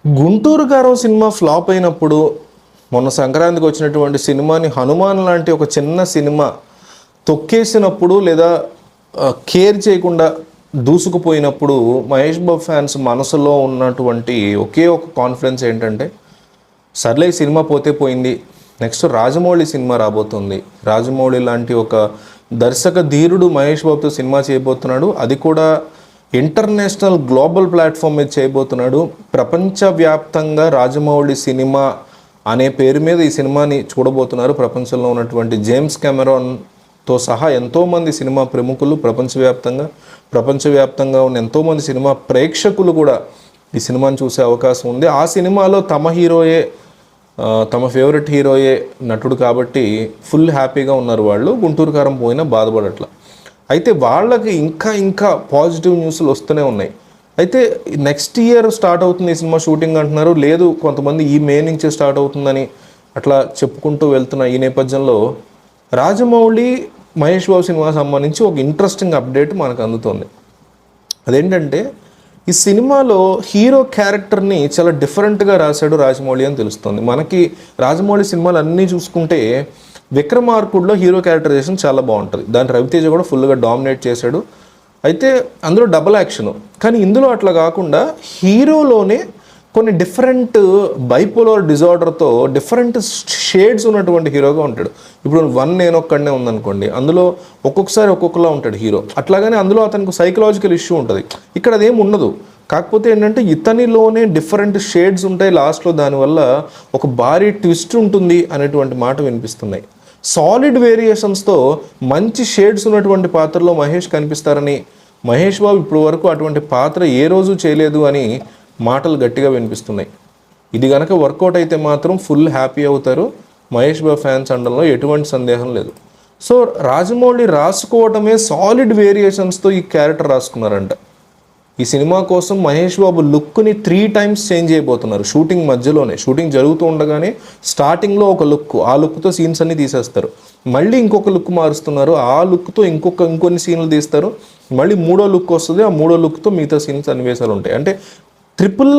గుంటూరు గారం cinema flop అయినప్పుడు మొన్న సంక్రాంతికి వచ్చినటువంటి సినిమాని హనుమాన్ లాంటి ఒక చిన్న సినిమా తొక్కేసినప్పుడు లేదా కేర్ చేయకుండా దూసుకుపోయినప్పుడు మహేష్ బాబు ఫ్యాన్స్ మనసులో ఉన్నటువంటి ఒకే ఒక కాన్ఫిడెన్స్ ఏంటంటే సర్లే సినిమా పోతే పోయింది, నెక్స్ట్ రాజమౌళి సినిమా రాబోతుంది, రాజమౌళి లాంటి ఒక దర్శక ధీరుడు మహేష్ బాబుతో సినిమా చేయబోతున్నాడు, అది కూడా ఇంటర్నేషనల్ గ్లోబల్ ప్లాట్ఫామ్ మీద చేయబోతున్నాడు, ప్రపంచవ్యాప్తంగా రాజమౌళి సినిమా అనే పేరు మీద ఈ సినిమాని చూడబోతున్నారు. ప్రపంచంలో ఉన్నటువంటి జేమ్స్ కెమెరాన్తో సహా ఎంతోమంది సినిమా ప్రముఖులు ప్రపంచవ్యాప్తంగా ఉన్న ఎంతోమంది సినిమా ప్రేక్షకులు కూడా ఈ సినిమాని చూసే అవకాశం ఉంది. ఆ సినిమాలో తమ ఫేవరెట్ హీరోయే నటుడు కాబట్టి ఫుల్ హ్యాపీగా ఉన్నారు వాళ్ళు. గుంటూరు కారం పోయినా బాధపడట్ల. అయితే వాళ్ళకి ఇంకా పాజిటివ్ న్యూస్లు వస్తూనే ఉన్నాయి. అయితే నెక్స్ట్ ఇయర్ స్టార్ట్ అవుతుంది ఈ సినిమా షూటింగ్ అంటున్నారు, లేదు కొంతమంది ఈ మే నుంచే స్టార్ట్ అవుతుందని అట్లా చెప్పుకుంటూ వెళ్తున్న ఈ నేపథ్యంలో రాజమౌళి మహేష్ బాబు సినిమా సంబంధించి ఒక ఇంట్రెస్టింగ్ అప్డేట్ మనకు అందుతుంది. అదేంటంటే ఈ సినిమాలో హీరో క్యారెక్టర్ని చాలా డిఫరెంట్గా రాశాడు రాజమౌళి అని తెలుస్తుంది. మనకి రాజమౌళి సినిమాలు అన్నీ చూసుకుంటే విక్రమార్కుడులో హీరో క్యారెక్టరైజేషన్ చాలా బాగుంటుంది, దాని రవితేజ కూడా ఫుల్గా డామినేట్ చేశాడు. అయితే అందులో డబుల్ యాక్షన్, కానీ ఇందులో అట్లా కాకుండా హీరోలోనే కొన్ని డిఫరెంట్ బైపోలర్ డిజార్డర్తో డిఫరెంట్ షేడ్స్ ఉన్నటువంటి హీరోగా ఉంటాడు. ఇప్పుడు నేను ఒక్కడనే ఉందనుకోండి, అందులో ఒక్కొక్కసారి ఒక్కొక్కలా ఉంటాడు హీరో. అట్లాగనే అందులో అతనికి సైకలాజికల్ ఇష్యూ ఉంటుంది, ఇక్కడ అదేం ఉండదు. కాకపోతే ఏంటంటే ఇతనిలోనే డిఫరెంట్ షేడ్స్ ఉంటాయి, లాస్ట్లో దానివల్ల ఒక భారీ ట్విస్ట్ ఉంటుంది అనేటువంటి మాట వినిపిస్తున్నాయి. సాలిడ్ వేరియేషన్స్తో మంచి షేడ్స్ ఉన్నటువంటి పాత్రలో మహేష్ కనిపిస్తారని, మహేష్ బాబు ఇప్పుడు వరకు అటువంటి పాత్ర ఏ రోజు చేయలేదు అని మాటలు గట్టిగా వినిపిస్తున్నాయి. ఇది కనుక వర్కౌట్ అయితే మాత్రం ఫుల్ హ్యాపీ అవుతారు మహేష్ బాబు ఫ్యాన్స్ అనడంలో ఎటువంటి సందేహం లేదు. సో రాజమౌళి రాసుకోవటమే సాలిడ్ వేరియేషన్స్తో ఈ క్యారెక్టర్ రాసుకున్నారంట. ఈ సినిమా కోసం మహేష్ బాబు లుక్ని 3 times చేంజ్ అయిపోతున్నారు. షూటింగ్ మధ్యలోనే, షూటింగ్ జరుగుతూ ఉండగానే స్టార్టింగ్లో ఒక లుక్, ఆ లుక్తో సీన్స్ అన్ని తీసేస్తారు, మళ్ళీ ఇంకొక లుక్ మారుస్తున్నారు, ఆ లుక్తో ఇంకొన్ని సీన్లు తీస్తారు, మళ్ళీ 3వ లుక్ వస్తుంది, ఆ 3వ లుక్తో మిగతా సీన్స్ సన్నివేశాలు ఉంటాయి. అంటే ట్రిపుల్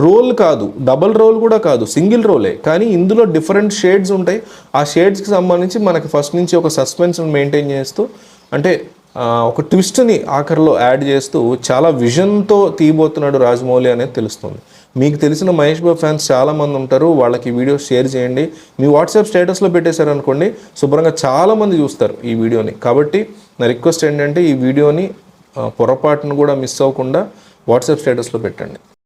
రోల్ కాదు, డబల్ రోల్ కూడా కాదు, సింగిల్ రోలే, కానీ ఇందులో డిఫరెంట్ షేడ్స్ ఉంటాయి. ఆ షేడ్స్కి సంబంధించి మనకి ఫస్ట్ నుంచి ఒక సస్పెన్స్ని మెయింటైన్ చేస్తూ, అంటే ఒక ట్విస్ట్ని ఆఖరిలో యాడ్ చేస్తూ చాలా విజన్తో తీయబోతున్నాడు రాజమౌళి అనేది తెలుస్తుంది. మీకు తెలిసిన మహేష్ బాబు ఫ్యాన్స్ చాలామంది ఉంటారు, వాళ్ళకి ఈ వీడియో షేర్ చేయండి. మీ వాట్సాప్ స్టేటస్లో పెట్టేశారనుకోండి, శుభ్రంగా చాలామంది చూస్తారు ఈ వీడియోని. కాబట్టి నా రిక్వెస్ట్ ఏంటంటే ఈ వీడియోని పొరపాటును కూడా మిస్ అవ్వకుండా వాట్సాప్ స్టేటస్లో పెట్టండి.